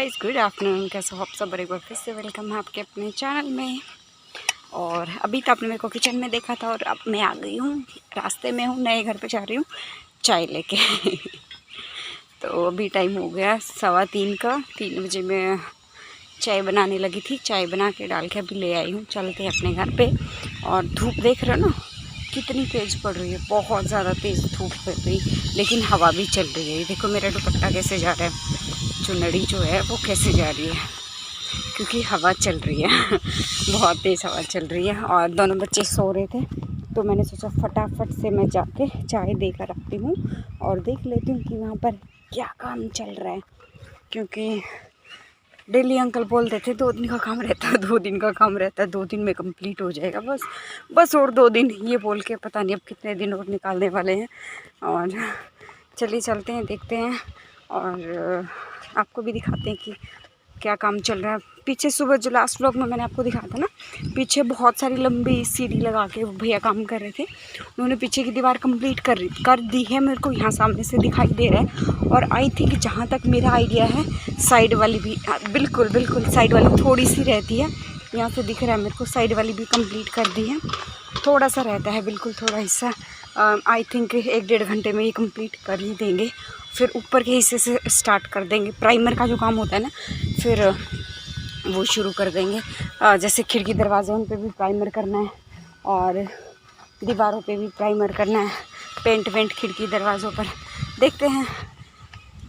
Guys, good afternoon. कैसे हो आप सब? एक बार फिर से वेलकम है आपके अपने चैनल में। और अभी तो आपने मेरे को किचन में देखा था और अब मैं आ गई हूँ, रास्ते में हूँ, नए घर पे जा रही हूँ चाय लेके। तो अभी टाइम हो गया 3:15 का। 3 बजे मैं चाय बनाने लगी थी, चाय बना के डाल के अभी ले आई हूँ। चलते हैं अपने घर पे। और धूप देख रहे हो ना कितनी तेज़ पड़ रही है, बहुत ज़्यादा तेज़ धूप पड़ रही, लेकिन हवा भी चल रही है। ये देखो मेरा दुपट्टा कैसे जा रहा है, चुनरी जो है वो कैसे जा रही है, क्योंकि हवा चल रही है। बहुत तेज़ हवा चल रही है। और दोनों बच्चे सो रहे थे तो मैंने सोचा फटाफट से मैं जाके चाय देकर आती हूँ और देख लेती हूँ कि वहाँ पर क्या काम चल रहा है। क्योंकि डेली अंकल बोलते थे 2 दिन का काम रहता है, 2 दिन का काम रहता है, 2 दिन में कंप्लीट हो जाएगा, बस और 2 दिन, ये बोल के पता नहीं अब कितने दिन और निकालने वाले हैं। और चलिए चलते हैं, देखते हैं और आपको भी दिखाते हैं कि क्या काम चल रहा है। पीछे सुबह जो लास्ट व्लॉग में मैंने आपको दिखाया था ना, पीछे बहुत सारी लंबी सीढ़ी लगा के भैया काम कर रहे थे। उन्होंने पीछे की दीवार कंप्लीट कर दी है, मेरे को यहाँ सामने से दिखाई दे रहा है। और आई थिंक जहाँ तक मेरा आइडिया है साइड वाली भी, बिल्कुल साइड वाली थोड़ी सी रहती है, यहाँ से दिख रहा है मेरे को, साइड वाली भी कंप्लीट कर दी है। थोड़ा सा रहता है, बिल्कुल थोड़ा हिस्सा। आई थिंक 1-1.5 घंटे में ये कंप्लीट कर ही देंगे। फिर ऊपर के हिस्से से स्टार्ट कर देंगे, प्राइमर का जो काम होता है ना, फिर वो शुरू कर देंगे। जैसे खिड़की दरवाजे उन पे भी प्राइमर करना है और दीवारों पे भी प्राइमर करना है, पेंट खिड़की दरवाज़ों पर। देखते हैं,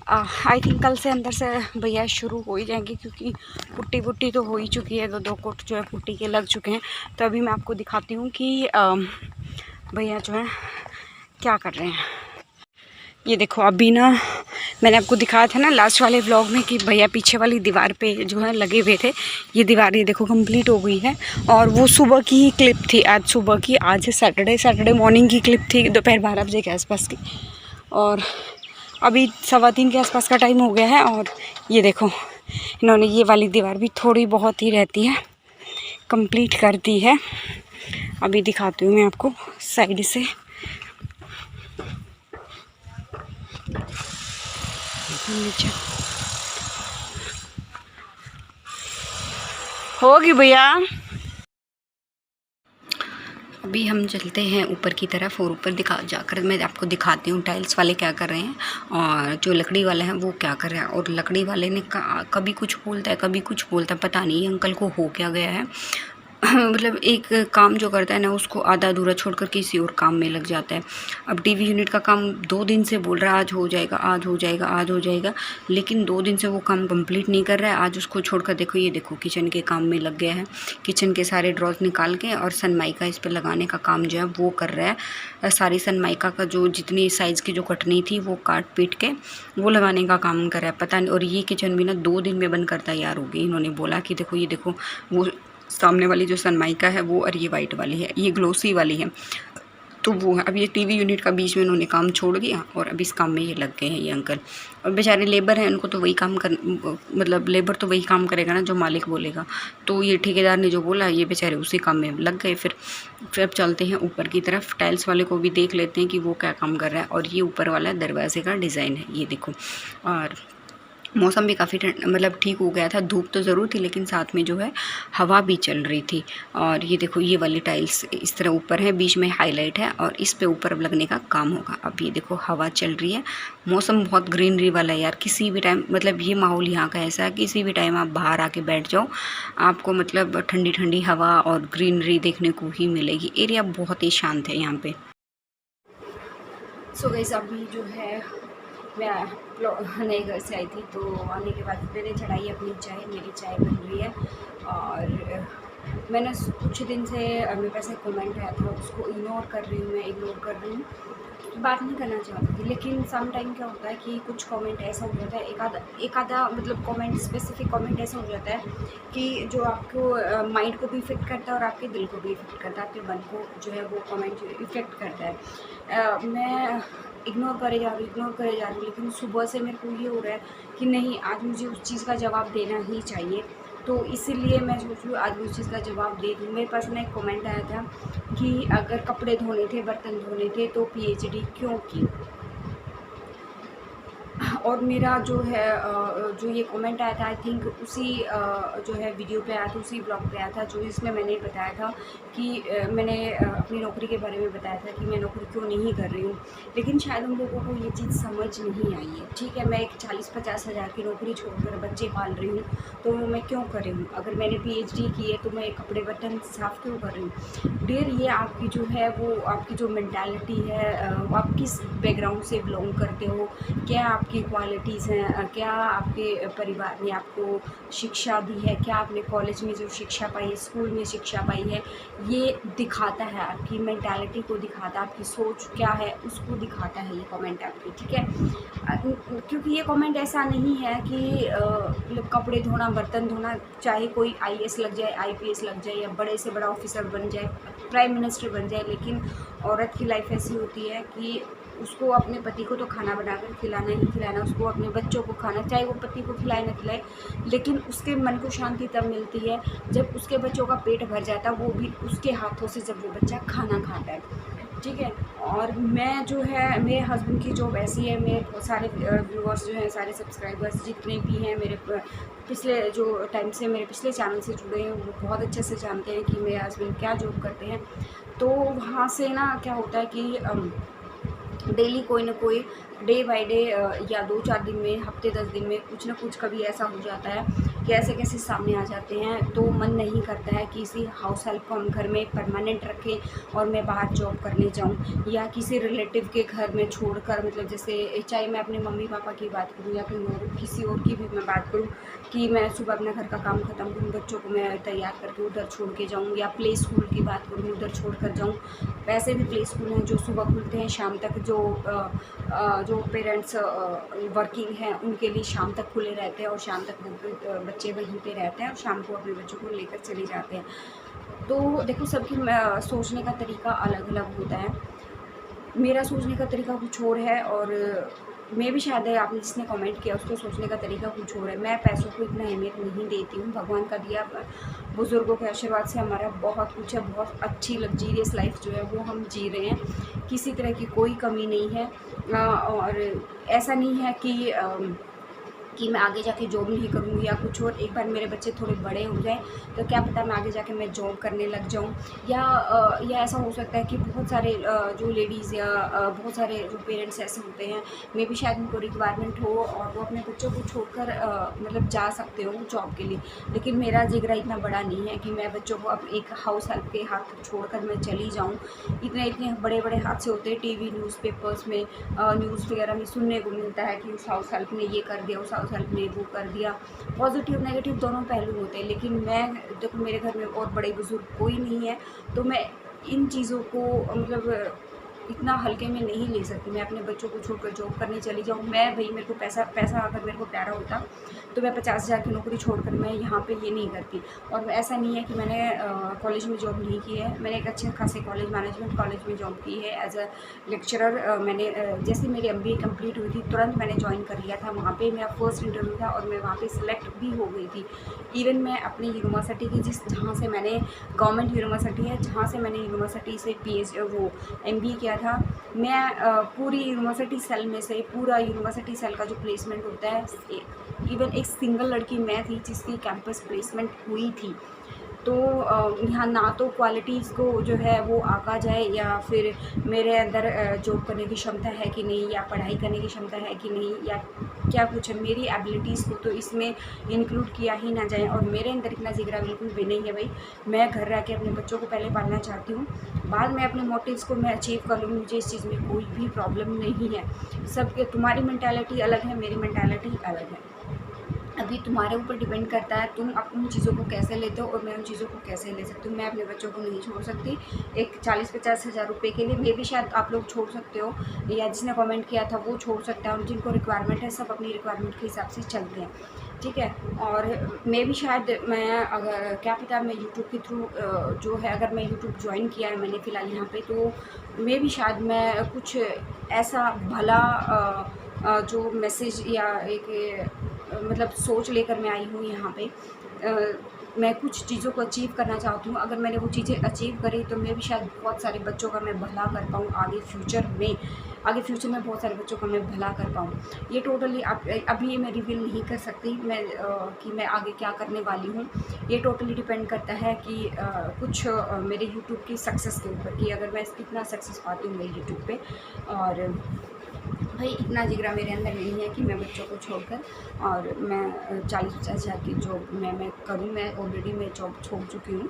आई थिंक कल से अंदर से भैया शुरू हो ही जाएंगे, क्योंकि पुट्टी तो हो ही चुकी है, 2 कोट जो है पुट्टी के लग चुके हैं। तो अभी मैं आपको दिखाती हूँ कि भैया जो है क्या कर रहे हैं। ये देखो, अभी ना मैंने आपको दिखाया था ना लास्ट वाले व्लॉग में कि भैया पीछे वाली दीवार पे जो है लगे हुए थे। ये दीवार, ये देखो कंप्लीट हो गई है। और वो सुबह की ही क्लिप थी, आज सुबह की, आज है सैटरडे मॉर्निंग की क्लिप थी, दोपहर 12 बजे के आसपास की। और अभी 2:15 के आसपास का टाइम हो गया है। और ये देखो इन्होंने ये वाली दीवार भी थोड़ी बहुत ही रहती है कंप्लीट कर दी है। अभी दिखाती हूँ मैं आपको साइड से। नीचे होगी भैया। अभी हम चलते हैं ऊपर की तरफ और ऊपर जाकर मैं आपको दिखाती हूँ टाइल्स वाले क्या कर रहे हैं और जो लकड़ी वाले हैं वो क्या कर रहे हैं। और लकड़ी वाले ने कभी कुछ बोलता है, कभी कुछ बोलता है, पता नहीं अंकल को हो क्या गया है। मतलब एक काम जो करता है ना, उसको आधा अधूरा छोड़कर किसी और काम में लग जाता है। अब टीवी यूनिट का काम 2 दिन से बोल रहा है आज हो जाएगा, आज हो जाएगा, आज हो जाएगा, लेकिन 2 दिन से वो काम कंप्लीट नहीं कर रहा है। आज उसको छोड़कर देखो, ये देखो किचन के काम में लग गया है। किचन के सारे ड्रॉज निकाल के और सनमाइका इस पर लगाने का काम जो है वो कर रहा है। सारी सनमाइका का जो जितनी साइज़ की जो कटनी थी वो काट पीट के वो लगाने का काम कर रहा है, पता नहीं। और ये किचन भी ना 2 दिन में बनकर तैयार होगी। इन्होंने बोला कि देखो, ये देखो वो सामने वाली जो सनमाइका है वो, और ये वाइट वाली है, ये ग्लोसी वाली है, तो वो है। अब ये टीवी यूनिट का बीच में उन्होंने काम छोड़ दिया और अब इस काम में ये लग गए हैं ये अंकल। और बेचारे लेबर हैं, उनको तो वही काम कर, मतलब लेबर तो वही काम करेगा ना जो मालिक बोलेगा। तो ये ठेकेदार ने जो बोला, ये बेचारे उसी काम में लग गए। फिर अब चलते हैं ऊपर की तरफ, टाइल्स वाले को भी देख लेते हैं कि वो क्या काम कर रहा है। और ये ऊपर वाला दरवाजे का डिज़ाइन है, ये देखो। और मौसम भी काफ़ी मतलब ठीक हो गया था, धूप तो ज़रूर थी लेकिन साथ में जो है हवा भी चल रही थी। और ये देखो ये वाली टाइल्स इस तरह ऊपर है, बीच में हाईलाइट है और इस पे ऊपर अब लगने का काम होगा। अब ये देखो हवा चल रही है, मौसम बहुत ग्रीनरी वाला है यार। किसी भी टाइम, मतलब ये माहौल यहाँ का ऐसा है, किसी भी टाइम आप बाहर आके बैठ जाओ, आपको मतलब ठंडी ठंडी हवा और ग्रीनरी देखने को ही मिलेगी। एरिया बहुत ही शांत है यहाँ पे। सो गाइस, अभी जो है मैं नए घर से आई थी, तो आने के बाद मैंने चढ़ाई अपनी चाय, मेरी चाय बन रही है। और मैंने कुछ दिन से मेरे पास एक कमेंट आया था, उसको इग्नोर कर रही हूँ, मैं इग्नोर कर रही हूँ, बात नहीं करना चाहती थी। लेकिन सम टाइम क्या होता है कि कुछ कमेंट ऐसा हो जाता है, एक आधा मतलब कमेंट, स्पेसिफिक कमेंट ऐसा हो जाता है कि जो आपको माइंड को भी इफ़ेक्ट करता है और आपके दिल को भी इफ़ेक्ट करता है, आपके मन को जो है वो कमेंट इफ़ेक्ट करता है। मैं इग्नोर करे जा रही हूँ, लेकिन सुबह से मेरे को ये हो रहा है कि नहीं, आज मुझे उस चीज़ का जवाब देना ही चाहिए। तो इसीलिए मैं सोच रही हूँ आज उस चीज़ का जवाब दे दूँ। मेरे पास ना एक कमेंट आया था कि अगर कपड़े धोने थे, बर्तन धोने थे तो पीएचडी क्यों की। और मेरा जो है जो ये कमेंट आया था, आई थिंक उसी जो है वीडियो पे आया था, उसी ब्लॉग पे आया था, जो इसमें मैंने बताया था कि मैंने अपनी नौकरी के बारे में बताया था कि मैं नौकरी क्यों नहीं कर रही हूँ। लेकिन शायद उन लोगों को ये चीज़ समझ नहीं आई है। ठीक है, मैं एक 40-50 हज़ार की नौकरी छोड़कर बच्चे पाल रही हूँ, तो मैं क्यों कर रही हूँ? अगर मैंने PhD की है तो मैं कपड़े बर्तन साफ़ क्यों कर रही हूँ? डियर, ये आपकी जो है वो आपकी जो मेंटालिटी है, आप किस बैकग्राउंड से बिलोंग करते हो, क्या आपकी क्वालिटीज़ हैं, क्या आपके परिवार ने आपको शिक्षा दी है, क्या आपने कॉलेज में जो शिक्षा पाई है, स्कूल में शिक्षा पाई है, ये दिखाता है, आपकी मेंटालिटी को दिखाता है, आपकी सोच क्या है उसको दिखाता है ये कमेंट आपकी। ठीक है, क्योंकि ये कमेंट ऐसा नहीं है कि मतलब कपड़े धोना, बर्तन धोना, चाहे कोई IAS लग जाए, IPS लग जाए, या बड़े से बड़ा ऑफिसर बन जाए, प्राइम मिनिस्टर बन जाए, लेकिन औरत की लाइफ ऐसी होती है कि उसको अपने पति को तो खाना बनाकर खिलाना ही खिलाना, उसको अपने बच्चों को खाना, चाहे वो पति को खिलाए ना खिलाए, लेकिन उसके मन को शांति तब मिलती है जब उसके बच्चों का पेट भर जाता है, वो भी उसके हाथों से, जब वो बच्चा खाना खाता है। ठीक है, और मैं जो है, मेरे हस्बैंड की जॉब ऐसी है, मेरे सारे व्यूअर्स जो हैं, सारे सब्सक्राइबर्स जितने भी हैं मेरे पिछले जो टाइम से मेरे पिछले चैनल से जुड़े हैं, वो बहुत अच्छे से जानते हैं कि मेरे हस्बैंड क्या जॉब करते हैं। तो वहाँ से ना क्या होता है कि डेली कोई ना कोई, डे बाय डे, या 2-4 दिन में, हफ्ते 10 दिन में कुछ ना कुछ कभी ऐसा हो जाता है कि ऐसे कैसे सामने आ जाते हैं, तो मन नहीं करता है कि किसी हाउस हेल्प को हम घर में परमानेंट रखें और मैं बाहर जॉब करने जाऊं, या किसी रिलेटिव के घर में छोड़कर, मतलब जैसे चाहे मैं अपने मम्मी पापा की बात करूं या किसी और की भी मैं बात करूं, कि मैं सुबह अपना घर का काम ख़त्म करूँ, बच्चों को मैं तैयार करके उधर छोड़ के जाऊँ, या प्ले स्कूल की बात करूँ उधर छोड़ कर जाऊँ। वैसे भी प्ले स्कूल हैं जो सुबह खुलते हैं शाम तक, जो पेरेंट्स वर्किंग हैं उनके लिए शाम तक खुले रहते हैं, और शाम तक बच्चे वहीं पे रहते हैं और शाम को अपने बच्चों को लेकर चले जाते हैं। तो देखो, सबकी सोचने का तरीका अलग अलग होता है। मेरा सोचने का तरीका कुछ और है, और मैं भी शायद आपने जिसने कमेंट किया उसको सोचने का तरीका कुछ और है। मैं पैसों को इतना अहमियत नहीं देती हूँ। भगवान का दिया बुज़ुर्गों के आशीर्वाद से हमारा बहुत कुछ है, बहुत अच्छी लग्जीरियस लाइफ जो है वो हम जी रहे हैं, किसी तरह की कोई कमी नहीं है। और ऐसा नहीं है कि मैं आगे जाके जॉब नहीं करूँगी या कुछ और। एक बार मेरे बच्चे थोड़े बड़े हो जाए तो क्या पता मैं आगे जाके मैं जॉब करने लग जाऊँ, या ऐसा हो सकता है कि बहुत सारे जो लेडीज़ या बहुत सारे जो पेरेंट्स ऐसे होते हैं, मे भी शायद उनको रिक्वायरमेंट हो और वो अपने बच्चों को छोड़कर मतलब जा सकते हो जॉब के लिए। लेकिन मेरा जिगरा इतना बड़ा नहीं है कि मैं बच्चों को अब एक हाउस हेल्प के हाथ छोड़कर मैं चली जाऊँ। इतने बड़े बड़े हादसे होते हैं, टीवी न्यूज़पेपर्स में, न्यूज़ वगैरह में सुनने को मिलता है कि उस हाउस हेल्प ने ये कर दिया, उस हाउस हेल्प ने वो कर दिया। पॉजिटिव नेगेटिव दोनों पहलू होते हैं, लेकिन मैं, देखो मेरे घर में और बड़े बुजुर्ग कोई नहीं है, तो मैं इन चीज़ों को मतलब इतना हल्के में नहीं ले सकती। मैं अपने बच्चों को छोड़कर जॉब करने चली जाऊँ, मैं भाई, मेरे को पैसा अगर मेरे को प्यारा होता तो मैं 50,000 की नौकरी छोड़कर मैं यहाँ पे ये नहीं करती। और ऐसा नहीं है कि मैंने कॉलेज में जॉब नहीं की है, मैंने एक अच्छे खासे कॉलेज, मैनेजमेंट कॉलेज में जॉब की है एज अ लेक्चरर। मैंने जैसे मेरी MBA कंप्लीट हुई थी तुरंत मैंने ज्वाइन कर लिया था, वहाँ पे मेरा फर्स्ट इंटरव्यू था और मैं वहाँ पे सिलेक्ट भी हो गई थी। इवन मैं अपनी यूनिवर्सिटी की जहाँ से मैंने, गवर्नमेंट यूनिवर्सिटी है जहाँ से मैंने यूनिवर्सिटी से वो MBA किया था, मैं पूरी यूनिवर्सिटी सेल में से, पूरा यूनिवर्सिटी सेल का जो प्लेसमेंट होता है, इवन एक सिंगल लड़की मैं थी जिसकी कैंपस प्लेसमेंट हुई थी। तो यहाँ ना तो क्वालिटीज़ को जो है वो आंका जाए, या फिर मेरे अंदर जॉब करने की क्षमता है कि नहीं, या पढ़ाई करने की क्षमता है कि नहीं, या क्या कुछ है, मेरी एबिलिटीज़ को तो इसमें इंक्लूड किया ही ना जाए। और मेरे अंदर इतना जिगरा बिल्कुल भी नहीं है भाई। मैं घर रह के अपने बच्चों को पहले पालना चाहती हूँ, बाद में अपने मोटिव्स को मैं अचीव कर लूँगी, मुझे इस चीज़ में कोई भी प्रॉब्लम नहीं है। सबके, तुम्हारी मेंटालिटी अलग है, मेरी मेंटालिटी अलग है। अभी तुम्हारे ऊपर डिपेंड करता है तुम उन चीज़ों को कैसे लेते हो और मैं उन चीज़ों को कैसे ले सकती हूँ। मैं अपने बच्चों को नहीं छोड़ सकती एक 40-50 हज़ार रुपये के लिए। मे भी शायद आप लोग छोड़ सकते हो, या जिसने कमेंट किया था वो छोड़ सकता है, और जिनको रिक्वायरमेंट है सब अपनी रिक्वायरमेंट के हिसाब से चलते हैं। ठीक है, और मे भी शायद मैं, अगर क्या पता, मैं यूट्यूब के थ्रू जो है, अगर मैं यूट्यूब ज्वाइन किया है मैंने फ़िलहाल यहाँ पे, तो मे भी शायद मैं कुछ ऐसा भला जो मैसेज या एक मतलब सोच लेकर मैं आई हूँ यहाँ पे, मैं कुछ चीज़ों को अचीव करना चाहती हूँ, अगर मैंने वो चीज़ें अचीव करी तो मैं भी शायद बहुत सारे बच्चों का मैं भला कर पाऊँ आगे फ्यूचर में बहुत सारे बच्चों का मैं भला कर पाऊँ। ये टोटली अभी मैं रिवील नहीं कर सकती मैं कि मैं आगे क्या करने वाली हूँ। ये टोटली डिपेंड करता है कि कुछ मेरे यूट्यूब की सक्सेस के ऊपर, कि अगर मैं कितना सक्सेस पाती हूँ मेरे यूट्यूब पे। और भाई इतना जिगरा मेरे अंदर नहीं है कि मैं बच्चों को छोड़कर और मैं 40-50 हज़ार की जॉब मैं करूँ। मैं ऑलरेडी मैं जॉब छोड़ चुकी हूँ।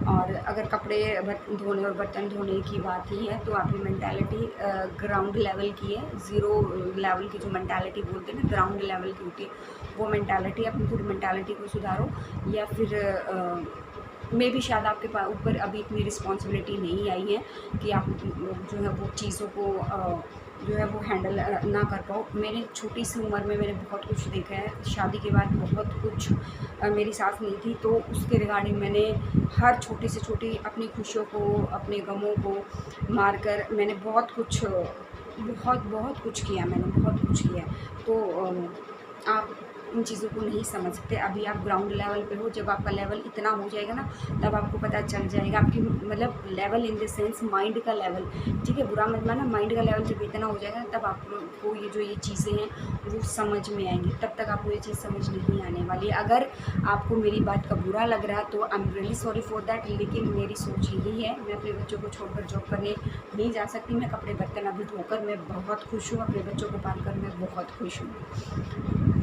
और अगर कपड़े धोने और बर्तन धोने की बात ही है तो आपकी मेंटालिटी ग्राउंड लेवल की है। ज़ीरो लेवल की जो मेंटालिटी बोलते हैं ना, ग्राउंड लेवल की होती है वो मेंटालिटी। अपनी पूरी मेंटालिटी को सुधारो, या फिर मे भी शायद आपके ऊपर अभी इतनी रिस्पॉन्सिबिलिटी नहीं आई है कि आप जो है वो चीज़ों को जो है वो हैंडल ना कर पाओ। मैंने छोटी सी उम्र में मैंने बहुत कुछ देखा है। शादी के बाद बहुत कुछ मेरी सास नहीं थी तो उसके रिगार्डिंग मैंने हर छोटी से छोटी अपनी खुशियों को, अपने गमों को मार कर मैंने बहुत कुछ किया। मैंने बहुत कुछ किया। तो आप उन चीज़ों को नहीं समझ सकते। अभी आप ग्राउंड लेवल पे हो। जब आपका लेवल इतना हो जाएगा ना तब आपको पता चल जाएगा आपकी मतलब level in the sense mind का लेवल, ठीक है, बुरा मत मानना। माइंड का लेवल जब इतना हो जाएगा तब आपको ये चीज़ें हैं वो समझ में आएंगी। तब तक आपको ये चीज़ समझ नहीं आने वाली। अगर आपको मेरी बात का बुरा लग रहा है तो I am really sorry for that, लेकिन मेरी सोच यही है। मैं अपने बच्चों को छोड़कर जॉब करने नहीं जा सकती। मैं कपड़े बर्तन अभी धोकर मैं बहुत खुश हूँ। अपने बच्चों को पालकर मैं बहुत खुश हूँ।